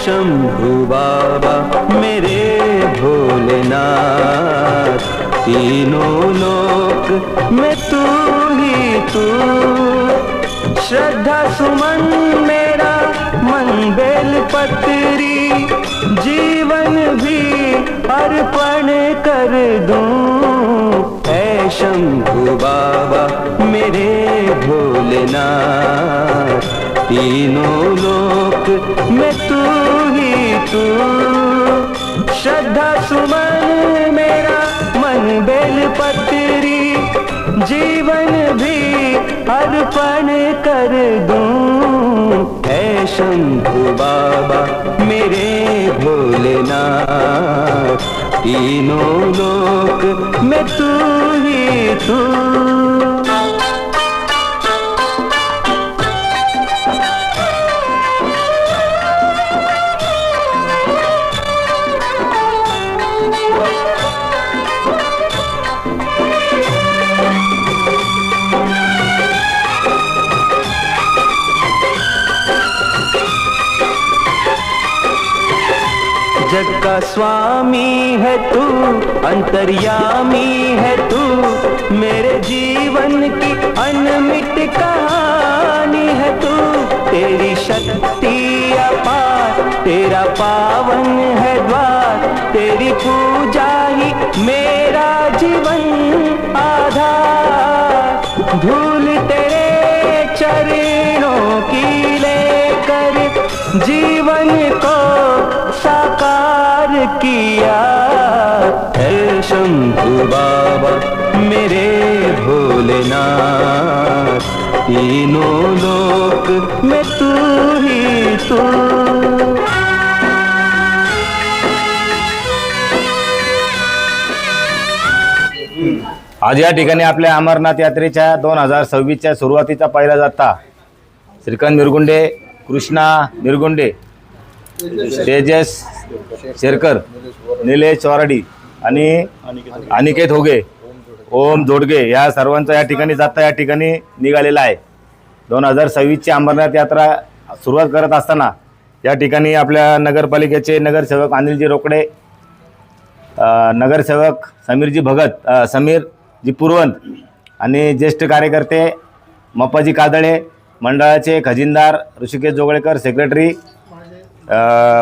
शंभू बाबा मेरे भोलेनाथ, तीनों लोक में तू ही तू। श्रद्धा सुमन मेरा मन बेल पत्री, जीवन भी अर्पण कर दूं। ऐ शंभू बाबा मेरे भोलेनाथ, तीनों लोक में तू ही तू। श्रद्धा सुमन मेरा मन बेल पत्री, जीवन भी अर्पण कर दूं। ऐ शंभू बाबा मेरे भोलेनाथ, तीनों लोक में तू ही तू। जग का स्वामी है तू, अंतर्यामी है तू, मेरे जीवन की अनमिट कहानी है तू। तेरी शक्ति अपार, तेरा पावन है द्वार, तेरी पूजा ही मेरा जीवन आधार। धूल तेरे चरणों की लेकर जीवन को साकार किया। है शंभू बाबा मेरे भोलेनाथ, तीनों लोक में तू ही तू। आज या ठिकाणी आपल्या अमरनाथ यात्रेच्या 2026च्या सुरुवातीचा पहिला जाता श्रीकांत मिरगुंडे, कृष्णा मिरगुंडे, तेजस शेरकर, निलेश चौराडी आणि अनिकेत होगे, ओम जोडगे या सर्वांचा या ठिकाणी जाता या ठिकाणी निघालेला आहे। 2026ची अमरनाथ यात्रा सुरुवात करत असताना या ठिकाणी आपल्या नगरपालिकेचे नगरसेवक अनिलजी रोकडे, नगरसेवक समीरजी भगत, समीरजी पुरवंत आणि ज्येष्ठ कार्यकर्ते मप्पाजी कादळे, मंडळाचे खजिनदार ऋषिकेश जोगळेकर, सेक्रेटरी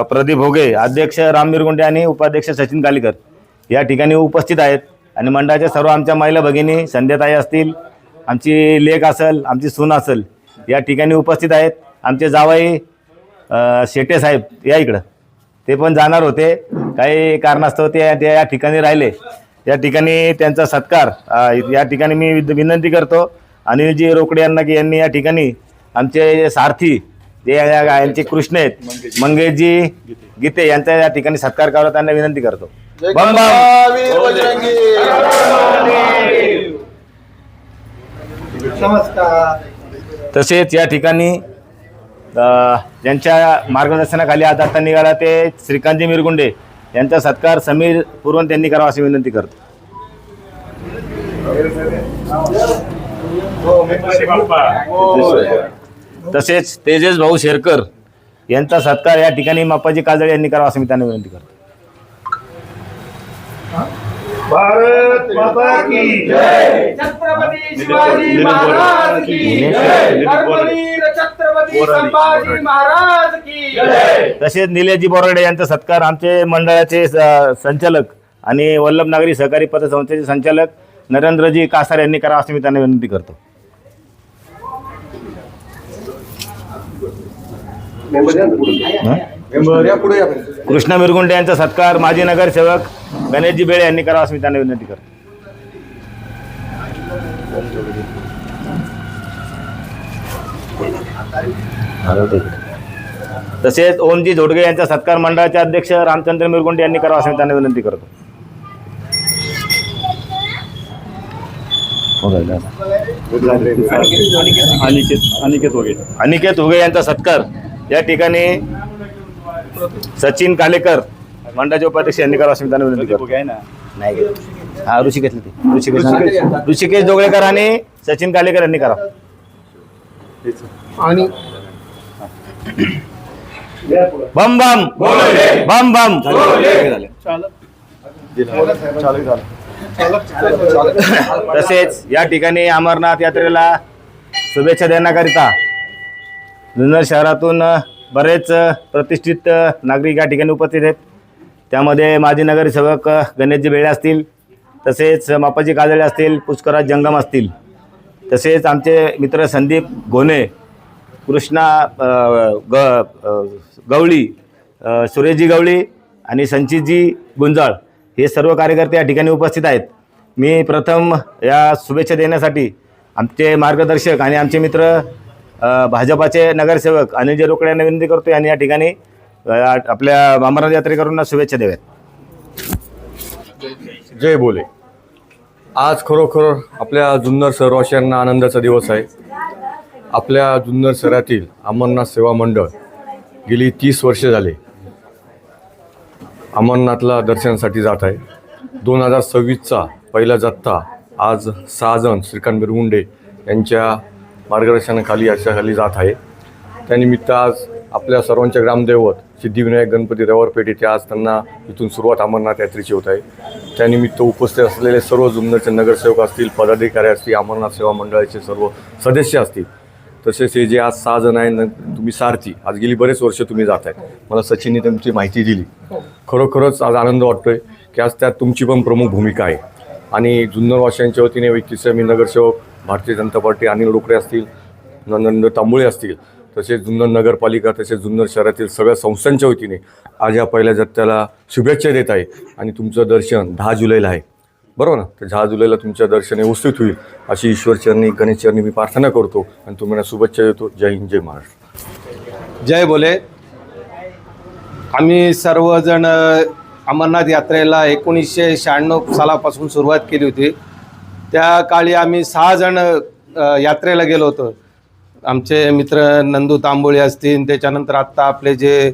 प्रदीप होगे, अध्यक्ष राम मिरगुंडे आणि उपाध्यक्ष सचिन कालीकर या ठिकाणी उपस्थित आहेत। आणि मंडळाच्या सर्व आमच्या महिला भगिनी, संध्याताई असतील, आमची लेक असेल, आमची सून असेल या ठिकाणी उपस्थित आहेत। आमचे जावई शेटे साहेब या इकडं, ते पण जाणार होते, काही कारणास्तव ते या ठिकाणी राहिले। या ठिकाणी त्यांचा सत्कार या ठिकाणी मी विनंती करतो अनिलजी रोकडे यांना की यांनी या ठिकाणी आमचे सारथी जे यांचे कृष्ण आहेत मंगेशजी गीते यांचा या ठिकाणी सत्कार करावा, त्यांना विनंती करतो। बम तसेच या ठिकाणी ज्यांच्या मार्गदर्शनाखाली आज आता निघाला ते श्रीकांतजी मिरगुंडे यांचा सत्कार समीर पुरवंत यांनी करावा अशी विनंती करतो। तसेच तेजस भाऊ शेरकर यांचा सत्कार या ठिकाणी मप्पाजी काजळे यांनी करावा असं मी त्यांना विनंती करतो। भारत माता की जय, छत्रपती शिवाजी महाराज की जय, धर्मवीर छत्रपती संभाजी महाराज की जय। तसेच निलेशजी बोराडे यांचा सत्कार आमचे मंडळाचे संचालक आणि वल्लभ नागरी सहकारी पतसंस्थेचे संचालक नरेंद्रजी कासार यांनी करावा असं मी त्यांना विनंती करतो। कृष्णा मिरगुंडे यांचा सत्कार माजी नगरसेवक गणेशजी बेळे यांनी करावा असं मी त्यांना विनंती करतो। तसेच ओमजी जोडगे यांचा सत्कार मंडळाचे अध्यक्ष रामचंद्र मिरगुंडे यांनी करावा असं मी त्यांना विनंती करतो। अनिकेत होगे यांचा सत्कार या ठिकाणी सचिन कालेकर मंडळाचे उपाध्यक्ष यांनी करावा असं मी त्यांना विनंती करतो। नाही हा ऋषिकेश जोगळेकर आणि सचिन कालेकर यांनी करावं। आणि बम बम बम बम. तसेच या ठिकाणी अमरनाथ यात्रेला शुभेच्छा देण्याकरिता जुन्नर शहरातून बरेच प्रतिष्ठित नागरिक या ठिकाणी उपस्थित आहेत. त्यामध्ये माजी नगरसेवक गणेशजी बेळे असतील, तसेच मापाजी काजळे असतील, पुष्कराज जंगम असतील, तसेच आमचे मित्र संदीप घोणे, कृष्णा गवळी, सुरेशजी गवळी आणि संचितजी गुंजाळ हे सर्व कार्यकर्ते या ठिकाणी उपस्थित आहेत. मी प्रथम या शुभेच्छा देण्यासाठी आमचे मार्गदर्शक आणि आमचे मित्र भाजपाचे नगरसेवक अनिलजी रोकडे यांना विनंती करतो आणि या ठिकाणी आपल्या अमरनाथ यात्रेकरूंना शुभेच्छा द्याव्यात. जय बोले. आज खरोखर आपल्या जुन्नर शहरवासियांना आनंदाचा दिवस आहे. आपल्या जुन्नर शहरातील अमरनाथ सेवा मंडळ गेली 30 वर्षे झाले अमरनाथला दर्शनासाठी जात आहे. 2026चा पहिला जत्था आज 6 जण श्रीकांत बिरगुंडे यांच्या मार्गदर्शनाखाली याच्याखाली जात आहे. त्यानिमित्त आज आपल्या सर्वांच्या ग्रामदैवत सिद्धिविनायक गणपती रवारपेठ येथे आज त्यांना इथून सुरुवात अमरनाथ यात्रेची होत आहे. त्यानिमित्त उपस्थित असलेले सर्व जुन्नरचे नगरसेवक असतील, पदाधिकारी असतील, अमरनाथ सेवा मंडळाचे सर्व सदस्य असतील, तसेच हे जे आज 6 जण आहे तुम्ही सारथी, आज गेली बरेच वर्ष तुम्ही जात आहे. मला सचिनने तुमची माहिती दिली. खरोखरच आज आनंद वाटतोय की आज त्यात तुमची पण प्रमुख भूमिका आहे. आणि जुन्नरवासियांच्या वतीने व्यक्तीचे मी नगरसेवक भारतीय जनता पार्टी अनिल रोकडे असतील, नंदन तांबोळे असतील, तसेच जुन्नर नगरपालिका, तसेच जुन्नर शहरातील सगळ्या संस्थांच्या वतीने आज या पहिल्या जत्त्याला शुभेच्छा देत आहे. आणि तुमचं दर्शन 10 जुलैला आहे, बरोबर ना? तर 10 जुलैला तुमच्या दर्शन व्यवस्थित होईल अशी ईश्वरचरणी गणेशचरणी मी प्रार्थना करतो आणि तुम्हाला शुभेच्छा देतो. जय हिंद, जय महाराष्ट्र. जय बोले. आम्ही सर्वजण अमरनाथ यात्रेला 1996 सालापासून सुरुवात केली होती. त्या काळी आम्ही 6 जण यात्रेला गेलो होतो. आमचे मित्र नंदू तांबोळे असतील, त्याच्यानंतर आत्ता आपले जे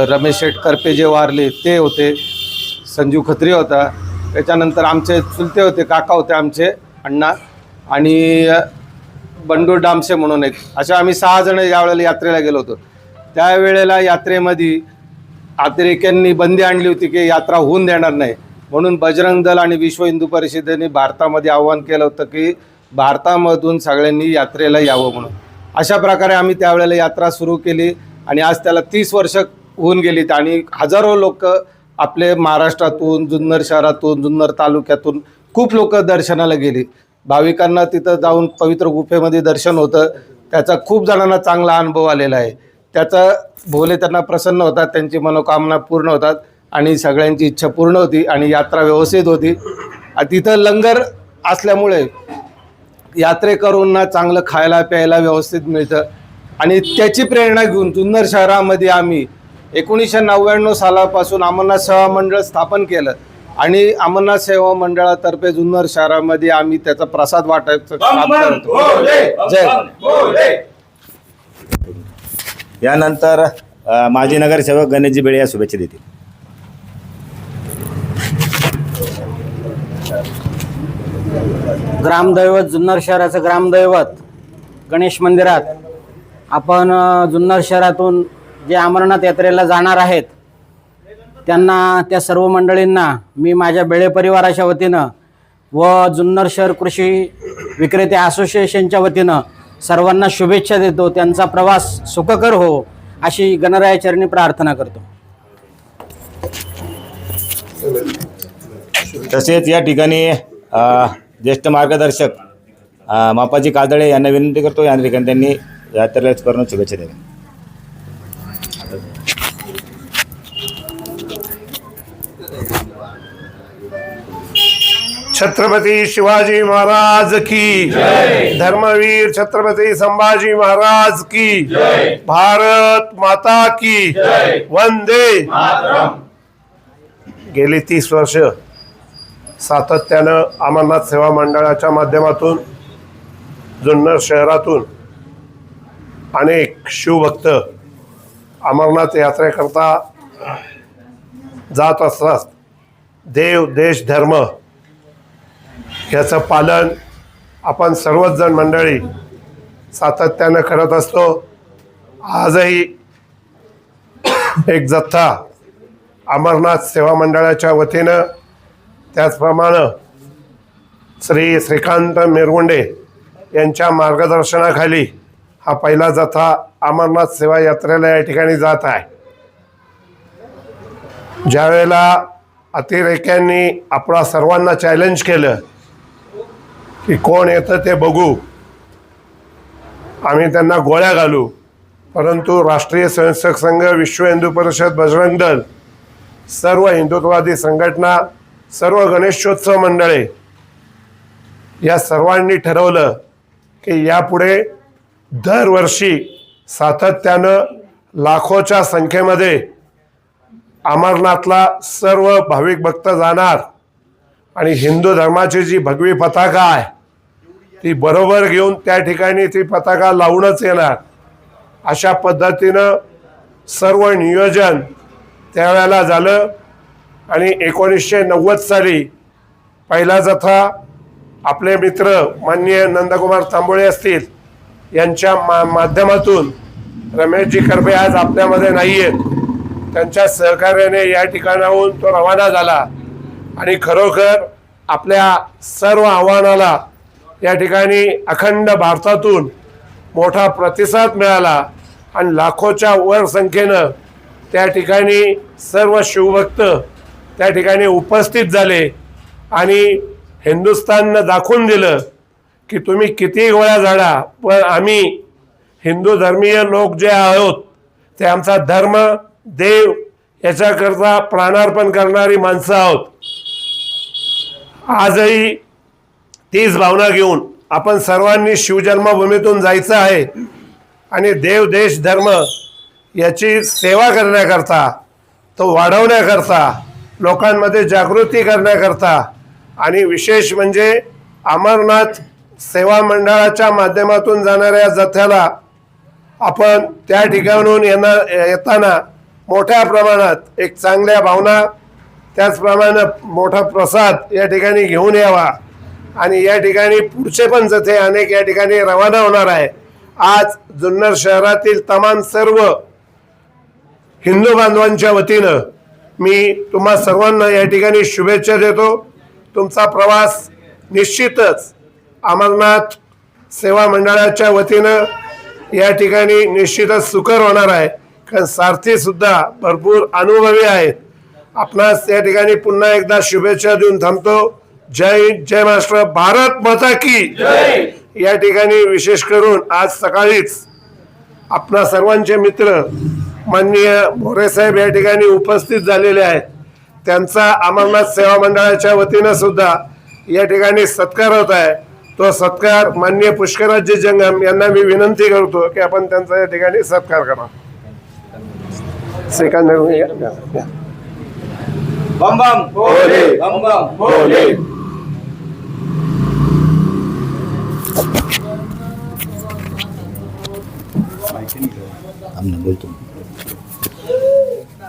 रमेश शेठ करपे जे वारले ते होते, संजीव खत्री होता, त्याच्यानंतर आमचे चुलते होते, काका होते आमचे अण्णा, आणि बंडू डामसे म्हणून एक, अशा आम्ही 6 जण यावेळेला यात्रेला गेलो होतो. त्यावेळेला यात्रेमध्ये अतिरेक्यांनी बंदी आणली होती की यात्रा होऊन देणार नाही, म्हणून बजरंग दल आणि विश्व हिंदू परिषदेने भारतामध्ये आवाहन केलं होतं की भारतामधून सगळ्यांनी यात्रेला यावं म्हणून. अशा प्रकारे आम्ही त्यावेळेला यात्रा सुरू केली आणि आज त्याला 30 वर्ष होऊन गेलीत आणि हजारो लोक आपले महाराष्ट्रातून, जुन्नर शहरातून, जुन्नर तालुक्यातून खूप लोक दर्शनाला गेली. भाविकांना तिथं जाऊन पवित्र गुफेमध्ये दर्शन होतं, त्याचा खूप जणांना चांगला अनुभव आलेला आहे. त्याचा भोले त्यांना प्रसन्न होतात, त्यांची मनोकामना पूर्ण होतात आणि सगळ्यांची इच्छा पूर्ण होती आणि यात्रा व्यवस्थित होती. तिथं लंगर असल्यामुळे यात्रेकरूंना चांगलं खायला प्यायला व्यवस्थित मिळतं आणि त्याची प्रेरणा घेऊन जुन्नर शहरामध्ये आम्ही 1999 सालापासून अमरनाथ सेवा मंडळ स्थापन केलं आणि अमरनाथ सेवा मंडळातर्फे जुन्नर शहरामध्ये आम्ही त्याचा प्रसाद वाटायचं काम करतो. जय. यानंतर माजी नगरसेवक गणेशजी बेळे या शुभेच्छा देतील. ग्रामदैवत, जुन्नर शहराचं ग्रामदैवत गणेश मंदिरात आपण जुन्नर शहरातून जे अमरनाथ यात्रेला जाणार आहेत त्यांना, त्या सर्व मंडळींना मी माझ्या बेळे परिवाराच्या वतीनं व जुन्नर शहर कृषी विक्रेते असोसिएशनच्या वतीनं सर्वांना शुभेच्छा देतो. त्यांचा प्रवास सुखकर हो अशी गणरायाचरणी प्रार्थना करतो. तसेच या ठिकाणी ज्येष्ठ मार्गदर्शक मापाजी काजळे यांना विनंती करतो या ठिकाणी त्यांनी यात्रेला करून शुभेच्छा द्याव्या. छत्रपती शिवाजी महाराज की जय. धर्मवीर छत्रपती संभाजी महाराज की जय. भारत माता की जय. वंदे मातरम. गेली 30 वर्ष सातत्यानं अमरनाथ सेवा मंडळाच्या माध्यमातून जुन्नर शहरातून अनेक शिवभक्त अमरनाथ यात्रेकरता जात असतात. देव, देश, धर्म याचं पालन आपण सर्वच जण मंडळी सातत्यानं करत असतो. आजही एक जत्था अमरनाथ सेवा मंडळाच्या वतीनं, त्याचप्रमाणे श्री श्रीकांत मिरगुंडे यांच्या मार्गदर्शनाखाली हा पहिला जत्था अमरनाथ सेवा यात्रेला या ठिकाणी जात आहे. ज्यावेळेला अतिरेक्यांनी आपला सर्वांना चॅलेंज केलं की कोण येतं ते बघू, आम्ही त्यांना गोळ्या घालू, परंतु राष्ट्रीय स्वयंसेवक संघ, विश्व हिंदू परिषद, बजरंग दल, सर्व हिंदुत्ववादी संघटना, सर्व गणेशोत्सव मंडळे या सर्वांनी ठरवलं की यापुढे दरवर्षी सातत्यानं लाखोच्या संख्येमध्ये अमरनाथला सर्व भाविक भक्त जाणार आणि हिंदू धर्माची जी भगवी पताका आहे ती बरोबर घेऊन त्या ठिकाणी ती पताका लावूनच येणार. अशा पद्धतीनं सर्व नियोजन त्यावेळेला झालं आणि 1990 साली पहिला जत्था आपले मित्र माननीय नंदकुमार तांबोळे असतील यांच्या माध्यमातून, रमेशजी करबे आज आपल्यामध्ये नाही आहेत, त्यांच्या सहकार्याने या ठिकाणाहून तो रवाना झाला आणि खरोखर आपल्या सर्व आव्हानाला या ठिकाणी अखंड भारतातून मोठा प्रतिसाद मिळाला आणि लाखोच्या वर संख्येनं त्या ठिकाणी सर्व शिवभक्त त्या ठिकाणी उपस्थित झाले आणि हिंदुस्थाननं दाखवून दिलं की तुम्ही किती गोळ्या झाडा, पण आम्ही हिंदू धर्मीय लोक जे आहोत ते आमचा धर्म, देव याच्याकरता प्राणार्पण करणारी माणसं आहोत. आजही तीच भावना घेऊन आपण सर्वांनी शिवजन्मभूमीतून जायचं आहे आणि देव, देश, धर्म याची सेवा करण्याकरता, तो वाढवण्याकरता, लोकांमध्ये जागृती करण्याकरता आणि विशेष म्हणजे अमरनाथ सेवा मंडळाच्या माध्यमातून जाणाऱ्या जथ्याला आपण त्या ठिकाणून येताना मोठ्या प्रमाणात एक चांगल्या भावना, त्याचप्रमाणे मोठा प्रसाद या ठिकाणी घेऊन यावा आणि या ठिकाणी पुढचे पण जथे अनेक या ठिकाणी रवाना होणार आहे. आज जुन्नर शहरातील तमाम सर्व हिंदू बांधवांच्या वतीनं मी तुम्हा सर्वांना या ठिकाणी शुभेच्छा देतो. तुमचा प्रवास निश्चितच अमरनाथ सेवा मंडळाच्या वतीनं या ठिकाणी निश्चितच सुकर होणार आहे, कारण सारथीसुद्धा भरपूर अनुभवी आहेत. आपणास या ठिकाणी पुन्हा एकदा शुभेच्छा देऊन थांबतो. जय हिंद, जय महाराष्ट्र, भारत माता की जय. या ठिकाणी विशेष करून आज सकाळीच आपणा सर्वांचे मित्र माननीय मोरे साहेब या ठिकाणी उपस्थित झालेले आहेत. त्यांचा अमरनाथ सेवा मंडळाच्या वतीनं सुद्धा या ठिकाणी सत्कार होत आहे. तो सत्कार माननीय पुष्कराजी जंगम यांना मी विनंती करतो की आपण त्यांचा या ठिकाणी सत्कार करा. सेकंद बम बम भोले, बम बम भोले.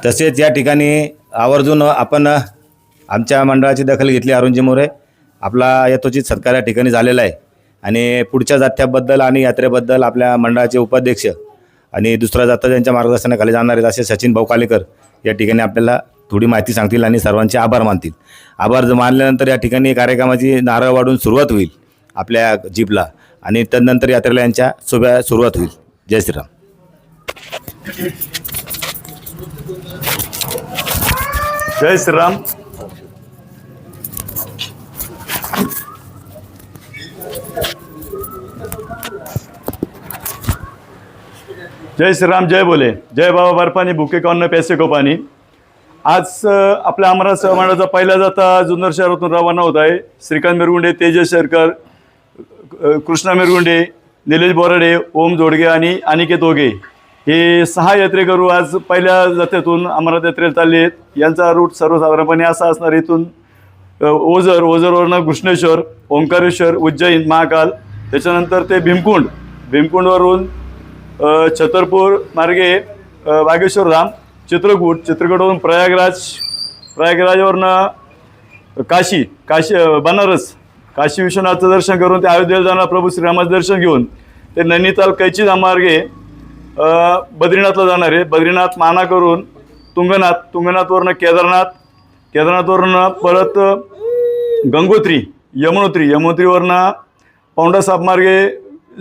तसेच या ठिकाणी आवर्जून आपण आमच्या मंडळाची दखल घेतली. अरुणजी मोरे आपला यथोचित सत्कार या ठिकाणी झालेला आहे आणि पुढच्या जाथ्याबद्दल आणि यात्रेबद्दल आपल्या मंडळाचे उपाध्यक्ष आणि दुसरा जाथा त्यांच्या मार्गदर्शनाखाली जाणार आहेत असे सचिन भाऊ कालेकर या ठिकाणी आपल्याला थोडी माहिती सांगतील आणि सर्वांचे आभार मानतील. आभार मानल्यानंतर या ठिकाणी कार्यक्रमाची नारळ वाढून सुरुवात होईल आपल्या जीपला आणि तदनंतर यात्रेला यांच्या सुरुवात होईल. जय श्रीराम. जय श्रीराम. जय श्रीराम, जय बोले. जय बाबा बर्फानी, भुके कौन पैसे को पाणी. आज आपल्या अमरनाथ सेवा मंडळाचा पहिला जाथा जुन्नर शहरातून रवाना होत आहे. श्रीकांत मिरगुंडे, तेजस शेरकर, कृष्णा मिरगुंडे, निलेश बोराडे, ओम जोडगे आणि अनिकेत ओगे हे 6 यात्रेकरू आज पहिल्या जथ्यातून अमरनाथ यात्रेला चालले आहेत. यांचा रूट सर्वसाधारणपणे असा असणार, इथून ओझरवरनं कृष्णेश्वर, ओंकारेश्वर, उज्जैन, महाकाल, त्याच्यानंतर ते भीमकुंडवरून छतरपूर मार्गे वागेश्वर धाम, चित्रकूटवरून प्रयागराजवरनं काशी बनारस, काशी विश्वनाथचं दर्शन करून ते अयोध्येला जाणार प्रभू श्रीरामाचं दर्शन घेऊन ते नैनिताल कैची धाम मार्गे बद्रीनाथला जाणार आहे. बद्रीनाथ माना करून तुंगनाथवरनं केदारनाथवरनं परत गंगोत्री, यमुनोत्रीवरनं पौंडा साप मार्गे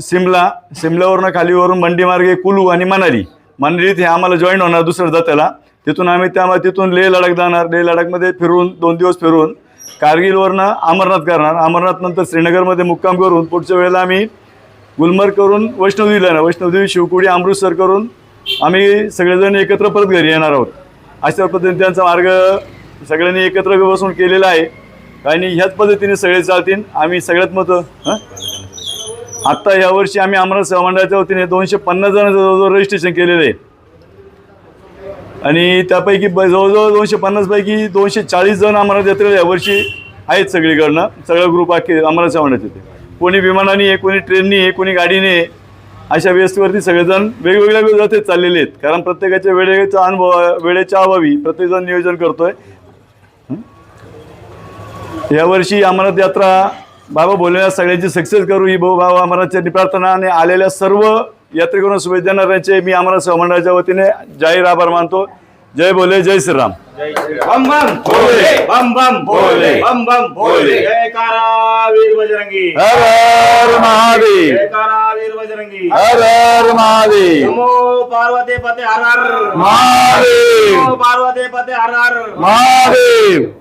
सिमल्यावरनं खालीवरून मंडी मार्गे कुलू आणि मनालीत हे आम्हाला जॉईन होणार दुसऱ्या जात्याला. तिथून आम्ही तिथून लेह लडाख जाणार. लेह लडाखमध्ये फिरून 2 दिवस फिरून कारगिलवरनं अमरनाथ करणार. अमरनाथ नंतर श्रीनगरमध्ये मुक्काम करून पुढच्या वेळेला आम्ही गुलमर्ग करून वैष्णवदेवी, शिवकुडी, अमृतसर करून आम्ही सगळेजण एकत्र परत घरी येणार आहोत. अशा पद्धतीने त्यांचा मार्ग सगळ्यांनी एकत्र बसून केलेला आहे आणि ह्याच पद्धतीने सगळे चालतील. आम्ही सगळ्यात आत्ता यावर्षी आम्ही अमरनाथ सेवा मंडळाच्या वतीने 250 जणांचं जवळजवळ रजिस्ट्रेशन केलेलं आहे आणि त्यापैकी जवळजवळ 250 पैकी 240 जण अमरनाथ यात्रेला यावर्षी आहेत. सगळीकडनं सगळा ग्रुप अमरनाथ सेवा मंडळाचे. कोणी विमानाने आहे, कोणी ट्रेननी आहे, कोणी गाडीने आहे. अशा व्यवस्थेवरती सगळेजण वेगवेगळ्या जातीत चाललेले आहेत. कारण प्रत्येकाच्या वेळेच्या अभावी प्रत्येकजण नियोजन करतोय. यावर्षी अमरनाथ यात्रा बाबा भोलेनाथ सगळ्यांची सक्सेस करू ही बाबा अमरनाथच्या प्रार्थना आणि आलेल्या सर्व यात्रेकरूंना शुभेच्छा देणाऱ्यांचे मी अमरनाथ सेवा मंडळाच्या वतीने जाहीर आभार मानतो. जय भोले, जय श्रीराम. बम बम भोले, बम बम भोले, बम बम भोले. जयकारा वीर बजरंगी, हर हर महादेव, जयकारा वीर बजरंगी, हर हर महादेव, नमो पार्वती पते हर हर महादेव, नमो पार्वती पते हर हर महादेव.